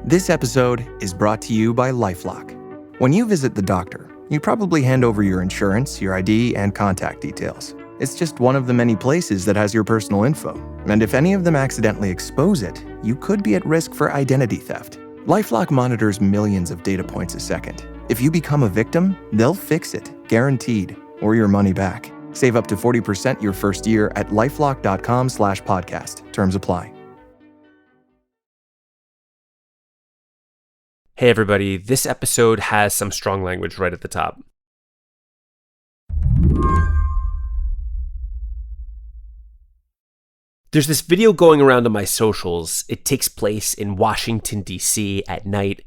This episode is brought to you by LifeLock. When you visit the doctor, you probably hand over your insurance, your ID, and contact details. It's just one of the many places that has your personal info. And if any of them accidentally expose it, you could be at risk for identity theft. LifeLock monitors millions of data points a second. If you become a victim, they'll fix it, guaranteed, or your money back. Save up to 40% your first year at lifelock.com/podcast. Terms apply. Hey everybody, this episode has some strong language right at the top. There's this video going around on my socials. It takes place in Washington, D.C. at night.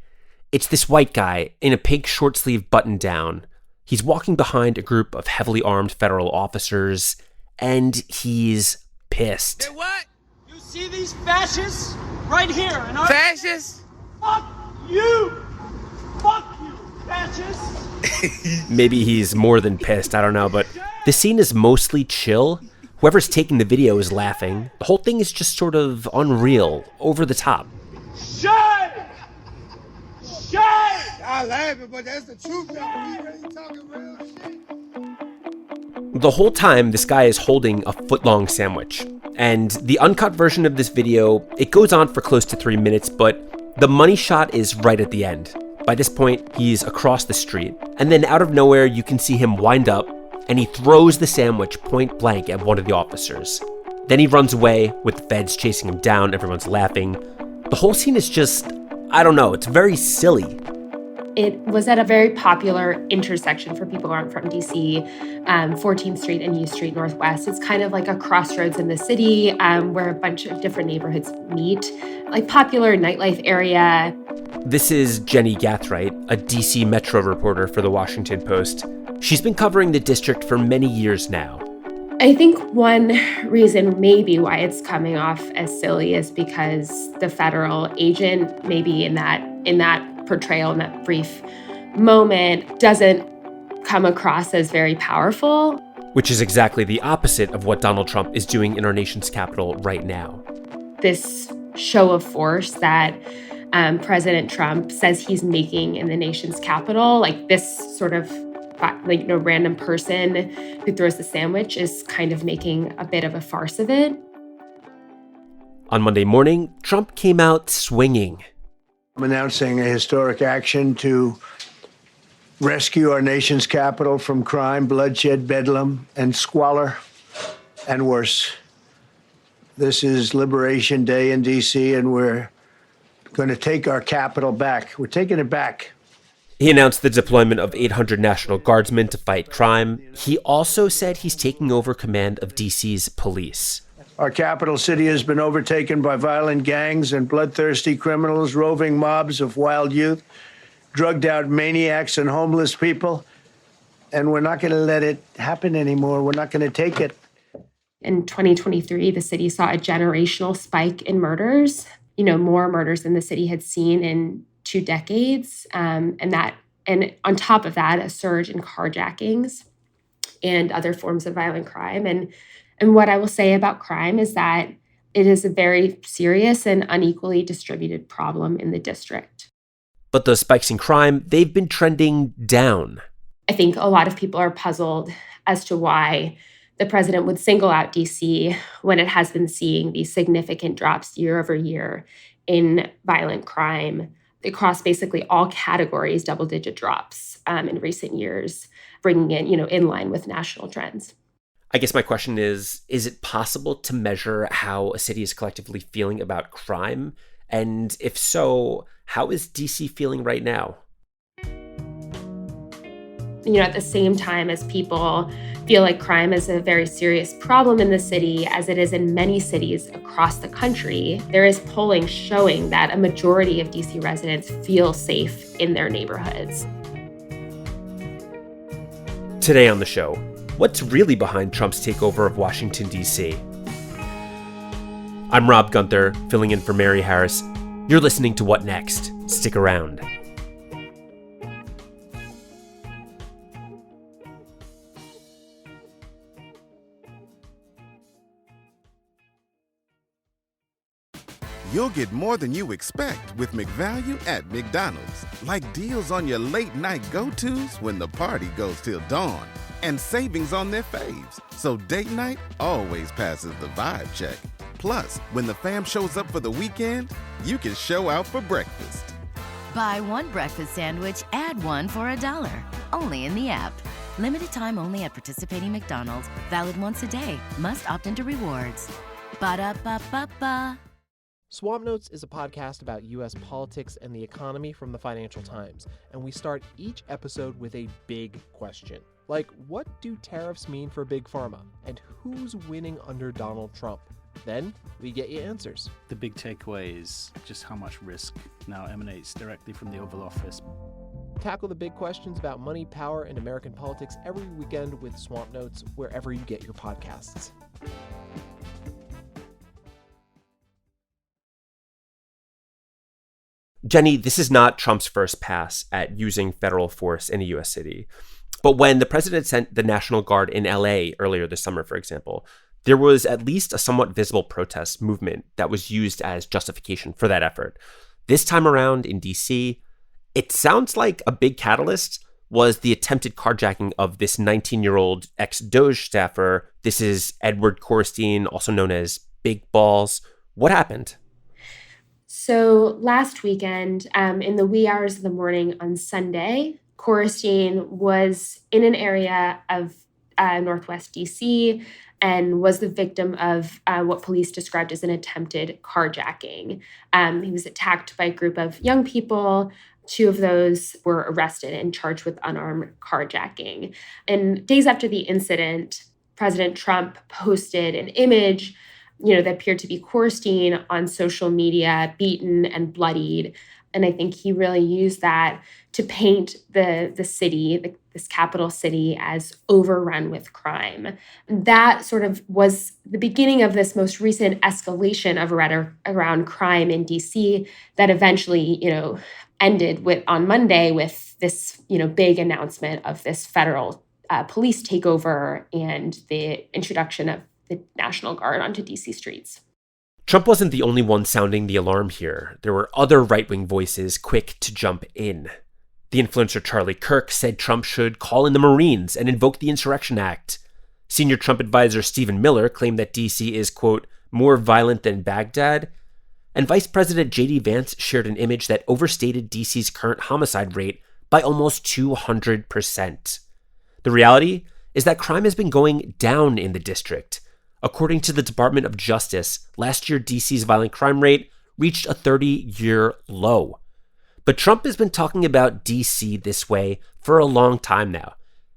It's this white guy in a pink short sleeve button down. He's walking behind a group of heavily armed federal officers, and he's pissed. Hey, what? You see these fascists right here in our... Fascists? Fuck you! Fuck you, fascists! Maybe he's more than pissed, I don't know, but the scene is mostly chill. Whoever's taking the video is laughing. The whole thing is just sort of unreal, over the top. Shame! Shame! I laugh, but that's the truth. We really talking real shit. The whole time, this guy is holding a foot-long sandwich. And the uncut version of this video, it goes on for close to 3 minutes, but the money shot is right at the end. By this point, he's across the street. And then out of nowhere, you can see him wind up, and he throws the sandwich point blank at one of the officers. Then he runs away with the feds chasing him down, everyone's laughing. The whole scene is just, I don't know, it's very silly. It was at a very popular intersection for people who aren't from DC, 14th Street and U Street Northwest. It's kind of like a crossroads in the city where a bunch of different neighborhoods meet, like popular nightlife area. This is Jenny Gathright, a DC Metro reporter for the Washington Post. She's been covering the district for many years now. I think one reason maybe why it's coming off as silly is because the federal agent, maybe in that portrayal, in that brief moment, doesn't come across as very powerful. Which is exactly the opposite of what Donald Trump is doing in our nation's capital right now. This show of force that President Trump says he's making in the nation's capital, like this sort of random person who throws the sandwich is kind of making a bit of a farce of it. On Monday morning, Trump came out swinging. I'm announcing a historic action to rescue our nation's capital from crime, bloodshed, bedlam, and squalor, and worse. This is Liberation Day in D.C., and we're going to take our capital back. We're taking it back. He announced the deployment of 800 National Guardsmen to fight crime. He also said he's taking over command of DC's police. Our capital city has been overtaken by violent gangs and bloodthirsty criminals, roving mobs of wild youth, drugged out maniacs and homeless people. And we're not going to let it happen anymore. We're not going to take it. In 2023, the city saw a generational spike in murders, more murders than the city had seen in 2 decades, and on top of that, a surge in carjackings and other forms of violent crime. And what I will say about crime is that it is a very serious and unequally distributed problem in the district. But those spikes in crime, they've been trending down. I think a lot of people are puzzled as to why the president would single out DC when it has been seeing these significant drops year over year in violent crime across basically all categories, double-digit drops in recent years, bringing it, in line with national trends. I guess my question is it possible to measure how a city is collectively feeling about crime? And if so, how is DC feeling right now? At the same time as people feel like crime is a very serious problem in the city, as it is in many cities across the country, there is polling showing that a majority of DC residents feel safe in their neighborhoods. Today on the show, what's really behind Trump's takeover of Washington, D.C.? I'm Rob Gunther, filling in for Mary Harris. You're listening to What Next? Stick around. You'll get more than you expect with McValue at McDonald's. Like deals on your late night go-tos when the party goes till dawn. And savings on their faves. So date night always passes the vibe check. Plus, when the fam shows up for the weekend, you can show out for breakfast. Buy one breakfast sandwich, add one for $1. Only in the app. Limited time only at participating McDonald's. Valid once a day. Must opt into rewards. Ba-da-ba-ba-ba. Swamp Notes is a podcast about U.S. politics and the economy from the Financial Times, and we start each episode with a big question. Like, what do tariffs mean for Big Pharma, and who's winning under Donald Trump? Then we get you answers. The big takeaway is just how much risk now emanates directly from the Oval Office. Tackle the big questions about money, power, and American politics every weekend with Swamp Notes, wherever you get your podcasts. Jenny, this is not Trump's first pass at using federal force in a U.S. city. But when the president sent the National Guard in L.A. earlier this summer, for example, there was at least a somewhat visible protest movement that was used as justification for that effort. This time around in D.C., it sounds like a big catalyst was the attempted carjacking of this 19-year-old ex-Doge staffer. This is Edward Korstein, also known as Big Balls. What happened? So last weekend, in the wee hours of the morning on Sunday, Korstein was in an area of Northwest DC and was the victim of what police described as an attempted carjacking. He was attacked by a group of young people. 2 of those were arrested and charged with unarmed carjacking. And days after the incident, President Trump posted an image that appeared to be Korstein on social media, beaten and bloodied. And I think he really used that to paint the city, this capital city, as overrun with crime. And that sort of was the beginning of this most recent escalation of rhetoric around crime in DC that eventually, ended on Monday with this, big announcement of this federal police takeover and the introduction of the National Guard onto DC streets. Trump wasn't the only one sounding the alarm here. There were other right-wing voices quick to jump in. The influencer Charlie Kirk said Trump should call in the Marines and invoke the Insurrection Act. Senior Trump advisor Stephen Miller claimed that DC is, quote, more violent than Baghdad. And Vice President J.D. Vance shared an image that overstated DC's current homicide rate by almost 200%. The reality is that crime has been going down in the district. According to the Department of Justice, last year DC's violent crime rate reached a 30-year low. But Trump has been talking about DC this way for a long time now.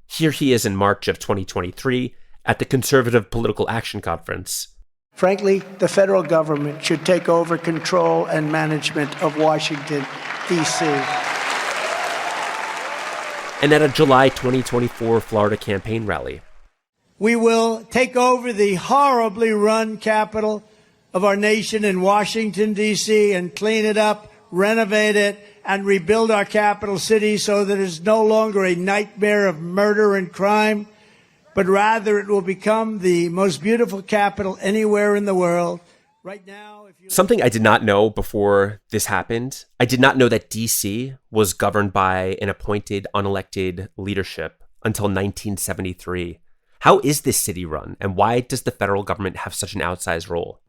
Here he is in March of 2023 at the Conservative Political Action Conference. Frankly, the federal government should take over control and management of Washington, D.C. And at a July 2024 Florida campaign rally. We will take over the horribly run capital of our nation in Washington, D.C., and clean it up, renovate it, and rebuild our capital city so that it's no longer a nightmare of murder and crime, but rather it will become the most beautiful capital anywhere in the world. Right now, something I did not know before this happened, I did not know that D.C. was governed by an appointed, unelected leadership until 1973. How is this city run, and why does the federal government have such an outsized role?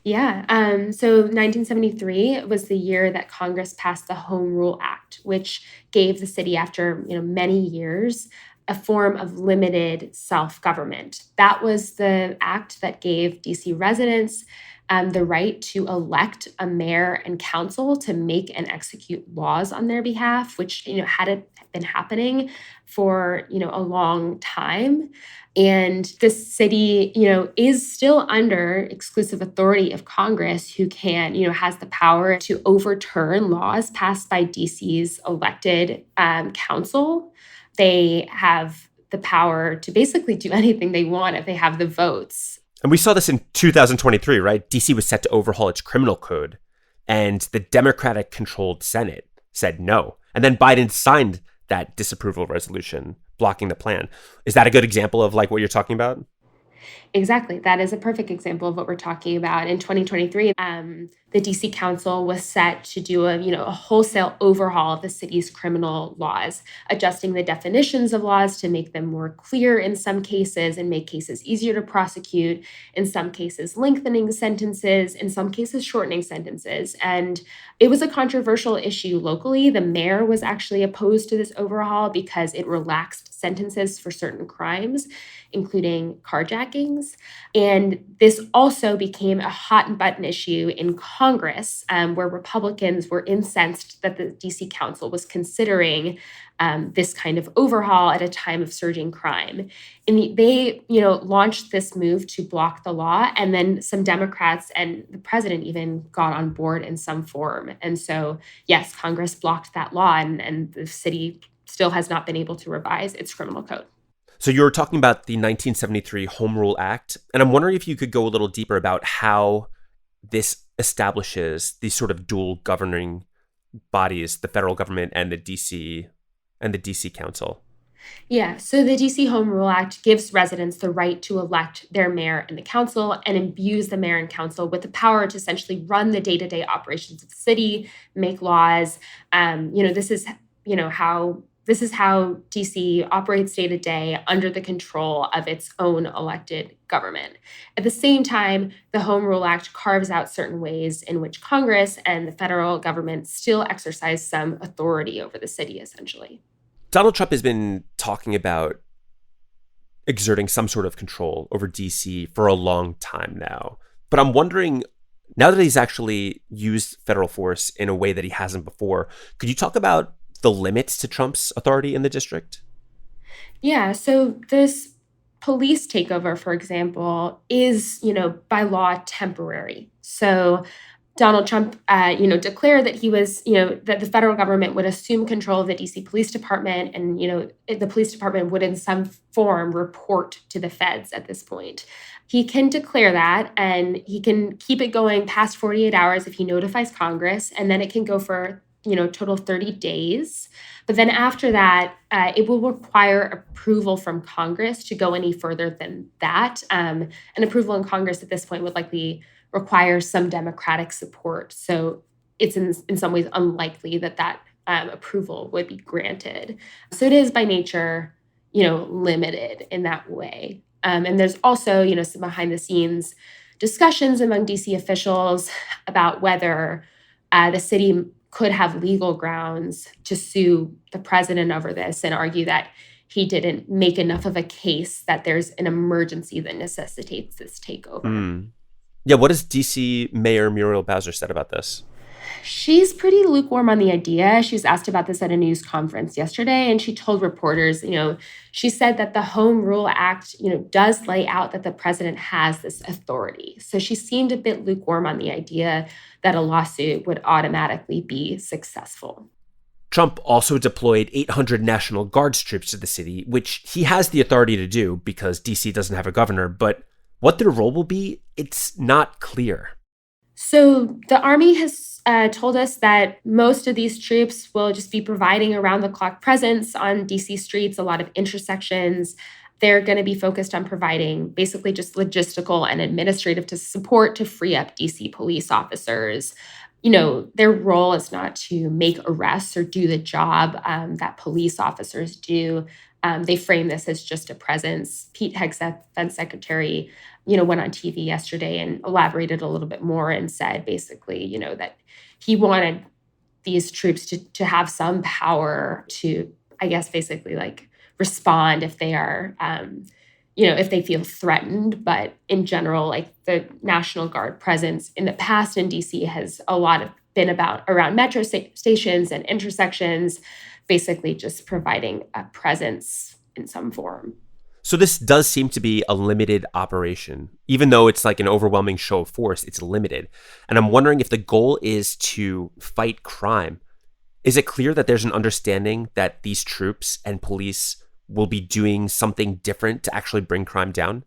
Yeah, so 1973 was the year that Congress passed the Home Rule Act, which gave the city, after many years, a form of limited self-government. That was the act that gave DC residents the right to elect a mayor and council to make and execute laws on their behalf, which had been happening for a long time. And the city, is still under exclusive authority of Congress, who can, has the power to overturn laws passed by DC's elected council. They have the power to basically do anything they want if they have the votes. And we saw this in 2023, right? DC was set to overhaul its criminal code, and the Democratic-controlled Senate said no. And then Biden signed that disapproval resolution blocking the plan. Is that a good example of what you're talking about? Exactly. That is a perfect example of what we're talking about. In 2023, the DC Council was set to do a wholesale overhaul of the city's criminal laws, adjusting the definitions of laws to make them more clear in some cases and make cases easier to prosecute, in some cases lengthening sentences, in some cases shortening sentences. And it was a controversial issue locally. The mayor was actually opposed to this overhaul because it relaxed sentences for certain crimes, including carjackings. And this also became a hot button issue in Congress, where Republicans were incensed that the DC Council was considering this kind of overhaul at a time of surging crime. And they launched this move to block the law, and then some Democrats and the president even got on board in some form. And so, yes, Congress blocked that law, and the city still has not been able to revise its criminal code. So you're talking about the 1973 Home Rule Act, and I'm wondering if you could go a little deeper about how this establishes these sort of dual governing bodies, the federal government and the DC Council. Yeah, so the DC Home Rule Act gives residents the right to elect their mayor and the council, and imbues the mayor and council with the power to essentially run the day-to-day operations of the city, make laws. This is how DC operates day to day under the control of its own elected government. At the same time, the Home Rule Act carves out certain ways in which Congress and the federal government still exercise some authority over the city, essentially. Donald Trump has been talking about exerting some sort of control over DC for a long time now. But I'm wondering, now that he's actually used federal force in a way that he hasn't before, could you talk about the limits to Trump's authority in the district? Yeah, so this police takeover, for example, is, by law temporary. So Donald Trump, declared that he was, that the federal government would assume control of the DC Police Department, and, the police department would in some form report to the feds at this point. He can declare that, and he can keep it going past 48 hours if he notifies Congress, and then it can go for total of 30 days. But then after that, it will require approval from Congress to go any further than that. And approval in Congress at this point would likely require some Democratic support. So it's in some ways unlikely that approval would be granted. So it is by nature, limited in that way. And there's also, some behind the scenes discussions among DC officials about whether the city could have legal grounds to sue the president over this and argue that he didn't make enough of a case that there's an emergency that necessitates this takeover. Yeah, what has DC Mayor Muriel Bowser said about this? She's pretty lukewarm on the idea. She was asked about this at a news conference yesterday, and she told reporters, she said that the Home Rule Act, does lay out that the president has this authority. So she seemed a bit lukewarm on the idea that a lawsuit would automatically be successful. Trump also deployed 800 National Guards troops to the city, which he has the authority to do because DC doesn't have a governor. But what their role will be, it's not clear. So the Army has told us that most of these troops will just be providing around-the-clock presence on DC streets, a lot of intersections. They're going to be focused on providing basically just logistical and administrative support to free up DC police officers. Their role is not to make arrests or do the job that police officers do. They frame this as just a presence. Pete Hegseth, Defense Secretary, went on TV yesterday and elaborated a little bit more and said basically, that he wanted these troops to have some power to, I guess, basically respond if they are, if they feel threatened. But in general, the National Guard presence in the past in DC has been around metro stations and intersections, basically just providing a presence in some form. So this does seem to be a limited operation. Even though it's an overwhelming show of force, it's limited. And I'm wondering if the goal is to fight crime. Is it clear that there's an understanding that these troops and police will be doing something different to actually bring crime down?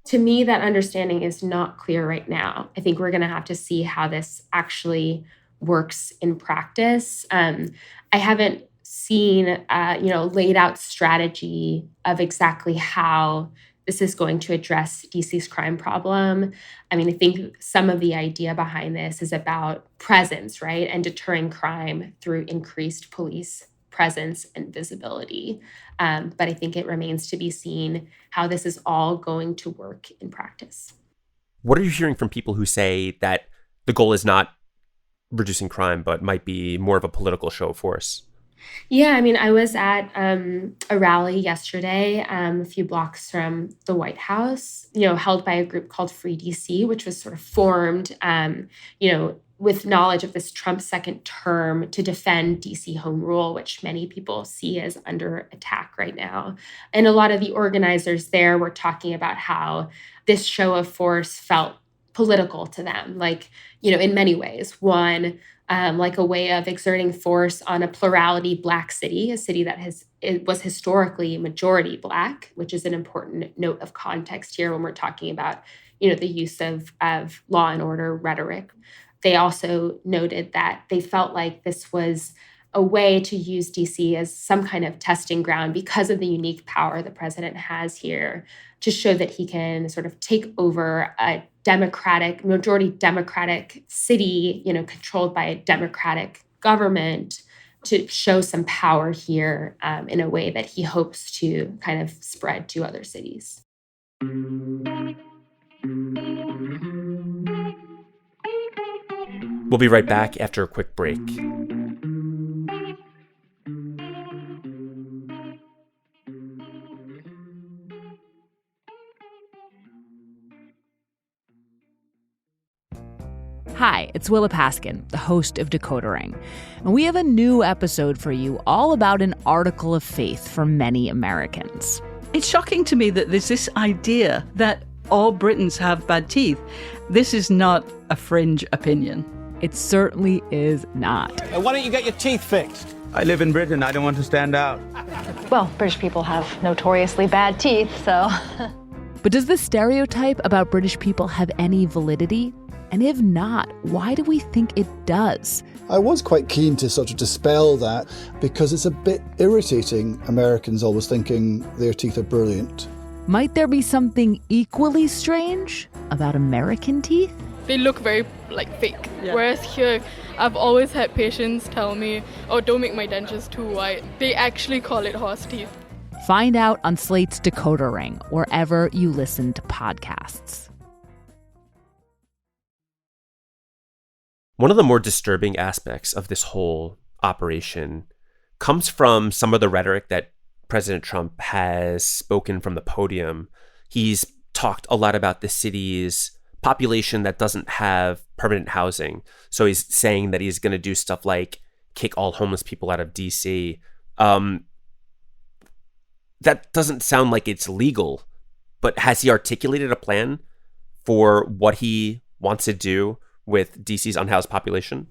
To me, that understanding is not clear right now. I think we're going to have to see how this actually works in practice. I haven't seen, laid out strategy of exactly how this is going to address DC's crime problem. I mean, I think some of the idea behind this is about presence, right? And deterring crime through increased police presence and visibility. But I think it remains to be seen how this is all going to work in practice. What are you hearing from people who say that the goal is not reducing crime, but might be more of a political show of force? Yeah, I mean, I was at a rally yesterday, a few blocks from the White House, held by a group called Free DC, which was sort of formed, with knowledge of this Trump second term to defend DC home rule, which many people see as under attack right now. And a lot of the organizers there were talking about how this show of force felt political to them, in many ways. One, like a way of exerting force on a plurality Black city, a city that was historically majority Black, which is an important note of context here when we're talking about, the use of law and order rhetoric. They also noted that they felt like this was a way to use DC as some kind of testing ground because of the unique power the president has here to show that he can sort of take over a majority Democratic city, controlled by a Democratic government, to show some power here in a way that he hopes to kind of spread to other cities. We'll be right back after a quick break. Hi, it's Willa Paskin, the host of Decodering. And we have a new episode for you all about an article of faith for many Americans. It's shocking to me that there's this idea that all Britons have bad teeth. This is not a fringe opinion. It certainly is not. Why don't you get your teeth fixed? I live in Britain. I don't want to stand out. Well, British people have notoriously bad teeth, so... But does this stereotype about British people have any validity? And if not, why do we think it does? I was quite keen to sort of dispel that because it's a bit irritating, Americans always thinking their teeth are brilliant. Might there be something equally strange about American teeth? They look very, fake. Yeah. Whereas here, I've always had patients tell me, oh, don't make my dentures too white. They actually call it horse teeth. Find out on Slate's Decoder Ring, wherever you listen to podcasts. One of the more disturbing aspects of this whole operation comes from some of the rhetoric that President Trump has spoken from the podium. He's talked a lot about the city's population that doesn't have permanent housing. So he's saying that he's going to do stuff like kick all homeless people out of DC. That doesn't sound like it's legal, but has he articulated a plan for what he wants to do with DC's unhoused population?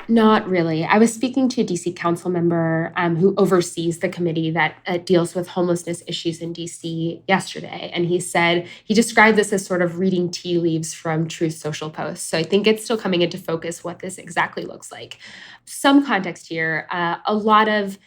Not really. I was speaking to a DC council member who oversees the committee that deals with homelessness issues in DC yesterday. And he described this as sort of reading tea leaves from Truth Social posts. So I think it's still coming into focus what this exactly looks like. Some context here, a lot of,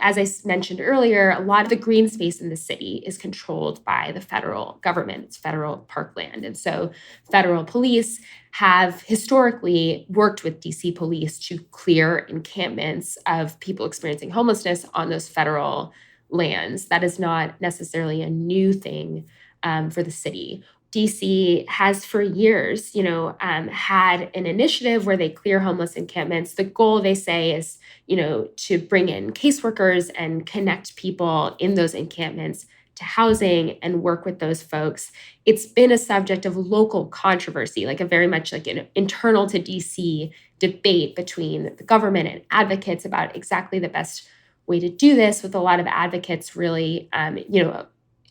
as I mentioned earlier, a lot of the green space in the city is controlled by the federal government. It's federal parkland. And so federal police have historically worked with DC police to clear encampments of people experiencing homelessness on those federal lands. That is not necessarily a new thing for the city. DC has for years, had an initiative where they clear homeless encampments. The goal, they say, is, to bring in caseworkers and connect people in those encampments to housing and work with those folks. It's been a subject of local controversy, a very much an internal to DC debate between the government and advocates about exactly the best way to do this, with a lot of advocates really,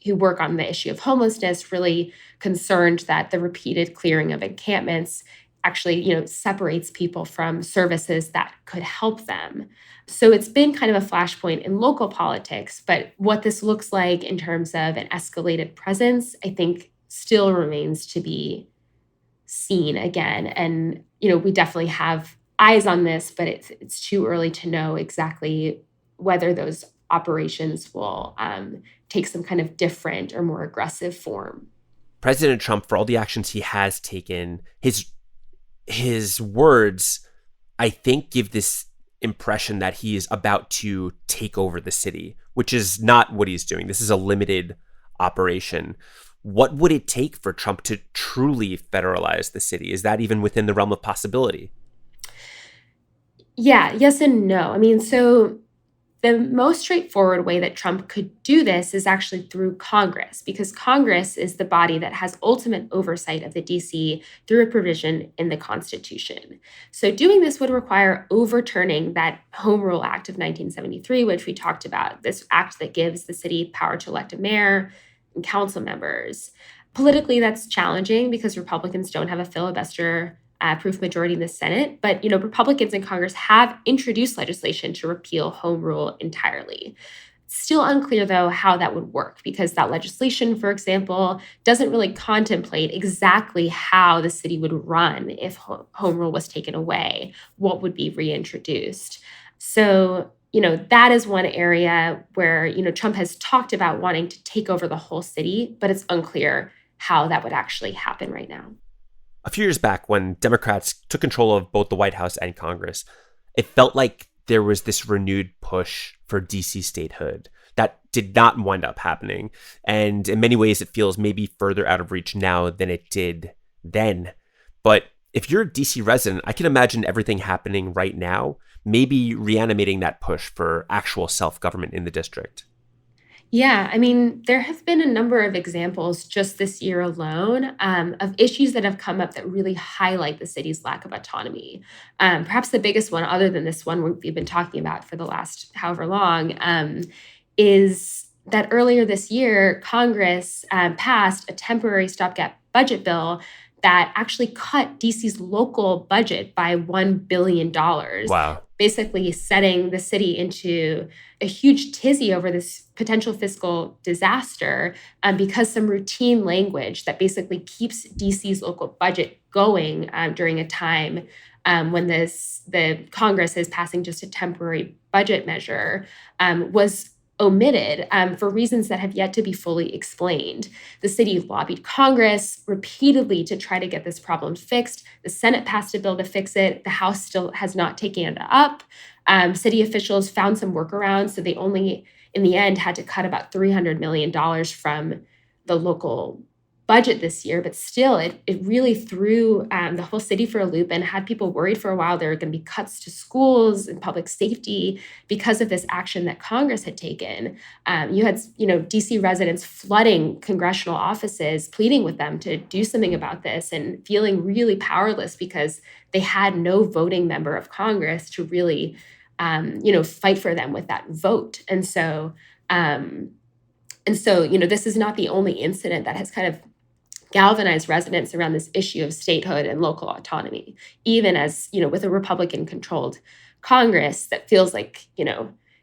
who work on the issue of homelessness, really concerned that the repeated clearing of encampments actually, separates people from services that could help them. So it's been kind of a flashpoint in local politics, but what this looks like in terms of an escalated presence, I think still remains to be seen again. And, we definitely have eyes on this, but it's too early to know exactly whether those operations will take some kind of different or more aggressive form. President Trump, for all the actions he has taken, his words, I think, give this impression that he is about to take over the city, which is not what he's doing. This is a limited operation. What would it take for Trump to truly federalize the city? Is that even within the realm of possibility? Yeah, yes and no. I mean, so the most straightforward way that Trump could do this is actually through Congress, because Congress is the body that has ultimate oversight of the DC through a provision in the Constitution. So doing this would require overturning that Home Rule Act of 1973, which we talked about, this act that gives the city power to elect a mayor and council members. Politically, that's challenging because Republicans don't have a filibuster proof majority in the Senate. But, Republicans in Congress have introduced legislation to repeal home rule entirely. Still unclear, though, how that would work, because that legislation, for example, doesn't really contemplate exactly how the city would run if home rule was taken away, what would be reintroduced. So, that is one area where, Trump has talked about wanting to take over the whole city, but it's unclear how that would actually happen right now. A few years back, when Democrats took control of both the White House and Congress, it felt like there was this renewed push for DC statehood that did not wind up happening. And in many ways, it feels maybe further out of reach now than it did then. But if you're a DC resident, I can imagine everything happening right now, maybe reanimating that push for actual self-government in the district. Yeah, I mean, there have been a number of examples just this year alone of issues that have come up that really highlight the city's lack of autonomy. Perhaps the biggest one, other than this one we've been talking about for the last however long, is that earlier this year, Congress passed a temporary stopgap budget bill that actually cut DC's local budget by $1 billion. Wow. Basically setting the city into a huge tizzy over this potential fiscal disaster because some routine language that basically keeps DC's local budget going during a time when the Congress is passing just a temporary budget measure was omitted for reasons that have yet to be fully explained. The city lobbied Congress repeatedly to try to get this problem fixed. The Senate passed a bill to fix it. The House still has not taken it up. City officials found some workarounds, so they only, in the end, had to cut about $300 million from the local budget this year, but still, it really threw the whole city for a loop and had people worried for a while there were going to be cuts to schools and public safety because of this action that Congress had taken. You had, DC residents flooding congressional offices, pleading with them to do something about this and feeling really powerless because they had no voting member of Congress to really, fight for them with that vote. And so, this is not the only incident that has kind of galvanized residents around this issue of statehood and local autonomy, even as, with a Republican-controlled Congress that feels like,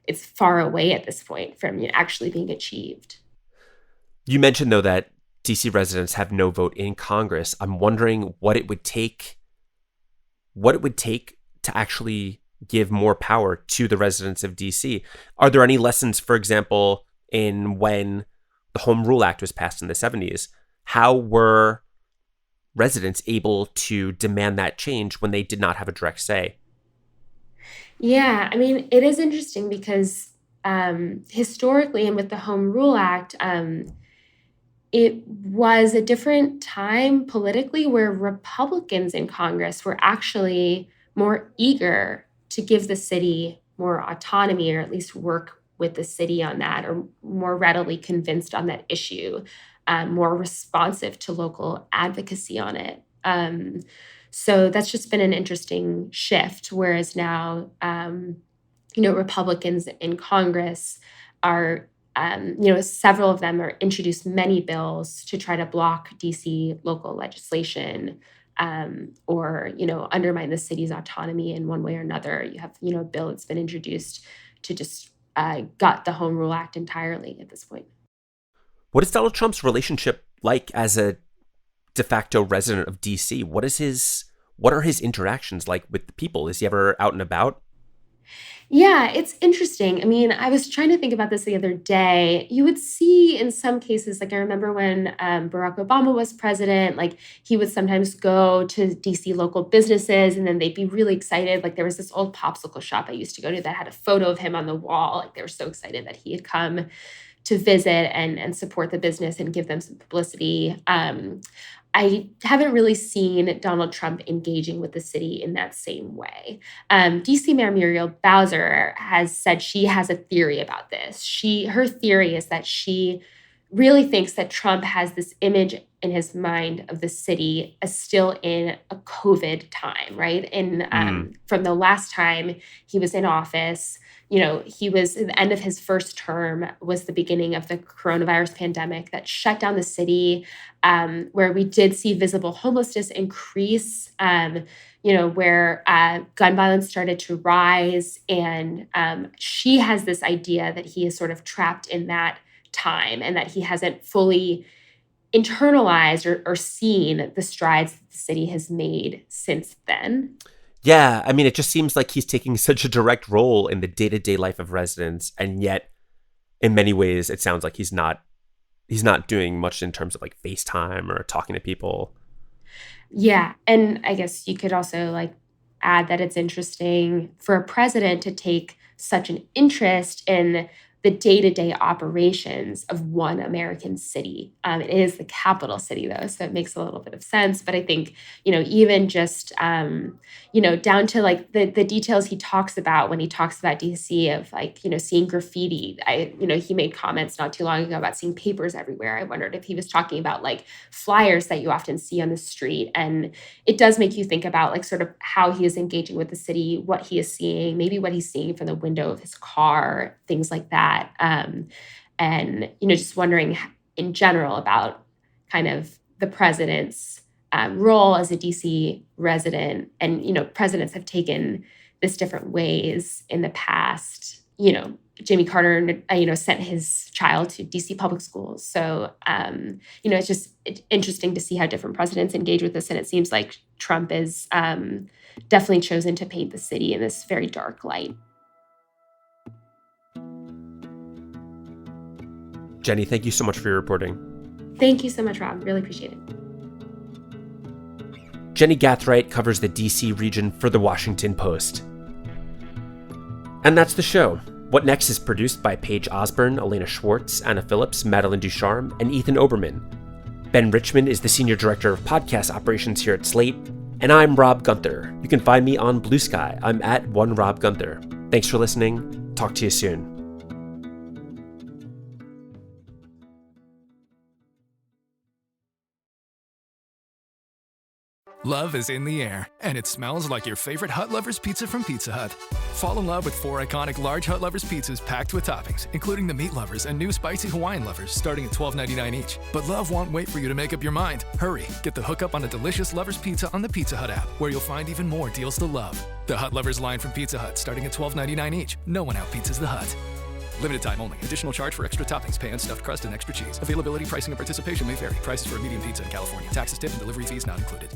it's far away at this point from actually being achieved. You mentioned, though, that DC residents have no vote in Congress. I'm wondering what it would take to actually give more power to the residents of DC. Are there any lessons, for example, in when the Home Rule Act was passed in the 70s? How were residents able to demand that change when they did not have a direct say? Yeah, I mean, it is interesting because historically and with the Home Rule Act, it was a different time politically where Republicans in Congress were actually more eager to give the city more autonomy, or at least work with the city on that, or more readily convinced on that issue. More responsive to local advocacy on it. So that's just been an interesting shift. Whereas now, Republicans in Congress are, several of them are introduced many bills to try to block DC local legislation or, undermine the city's autonomy in one way or another. You have, a bill that's been introduced to just gut the Home Rule Act entirely at this point. What is Donald Trump's relationship like as a de facto resident of DC? What are his interactions like with the people? Is he ever out and about? Yeah, it's interesting. I mean, I was trying to think about this the other day. You would see in some cases, like I remember when Barack Obama was president, like he would sometimes go to DC local businesses and then they'd be really excited. Like there was this old popsicle shop I used to go to that had a photo of him on the wall. Like they were so excited that he had come to visit and support the business and give them some publicity. I haven't really seen Donald Trump engaging with the city in that same way. DC Mayor Muriel Bowser has said she has a theory about this. Her theory is that she really thinks that Trump has this image in his mind of the city as still in a COVID time, right? And from the last time he was in office, he was at the end of his first term was the beginning of the coronavirus pandemic that shut down the city, where we did see visible homelessness increase, where gun violence started to rise. And she has this idea that he is sort of trapped in that time and that he hasn't fully internalized or seen the strides that the city has made since then. Yeah, I mean, it just seems like he's taking such a direct role in the day-to-day life of residents, and yet, in many ways, it sounds like he's not doing much in terms of like FaceTime or talking to people. Yeah, and I guess you could also add that it's interesting for a president to take such an interest in the day-to-day operations of one American city. It is the capital city, though, so it makes a little bit of sense. But I think, even just, down to the details he talks about when he talks about DC of seeing graffiti. He made comments not too long ago about seeing papers everywhere. I wondered if he was talking about flyers that you often see on the street. And it does make you think about sort of how he is engaging with the city, what he is seeing, maybe what he's seeing from the window of his car, things like that. And just wondering in general about kind of the president's role as a DC resident. And, presidents have taken this different ways in the past. Jimmy Carter, sent his child to DC public schools. So, it's interesting to see how different presidents engage with this. And it seems like Trump is definitely chosen to paint the city in this very dark light. Jenny, thank you so much for your reporting. Thank you so much, Rob. Really appreciate it. Jenny Gathright covers the DC region for The Washington Post. And that's the show. What Next is produced by Paige Osburn, Elena Schwartz, Anna Phillips, Madeline Ducharme, and Ethan Oberman. Ben Richmond is the Senior Director of Podcast Operations here at Slate. And I'm Rob Gunther. You can find me on Blue Sky. I'm at @OneRobGunther. Thanks for listening. Talk to you soon. Love is in the air, and it smells like your favorite Hut Lovers pizza from Pizza Hut. Fall in love with 4 iconic large Hut Lovers pizzas packed with toppings, including the Meat Lovers and new Spicy Hawaiian Lovers, starting at $12.99 each. But love won't wait for you to make up your mind. Hurry, get the hookup on a delicious Lovers pizza on the Pizza Hut app, where you'll find even more deals to love. The Hut Lovers line from Pizza Hut, starting at $12.99 each. No one out-pizzas the Hut. Limited time only. Additional charge for extra toppings, pan, stuffed crust, and extra cheese. Availability, pricing, and participation may vary. Prices for a medium pizza in California. Taxes, tip, and delivery fees not included.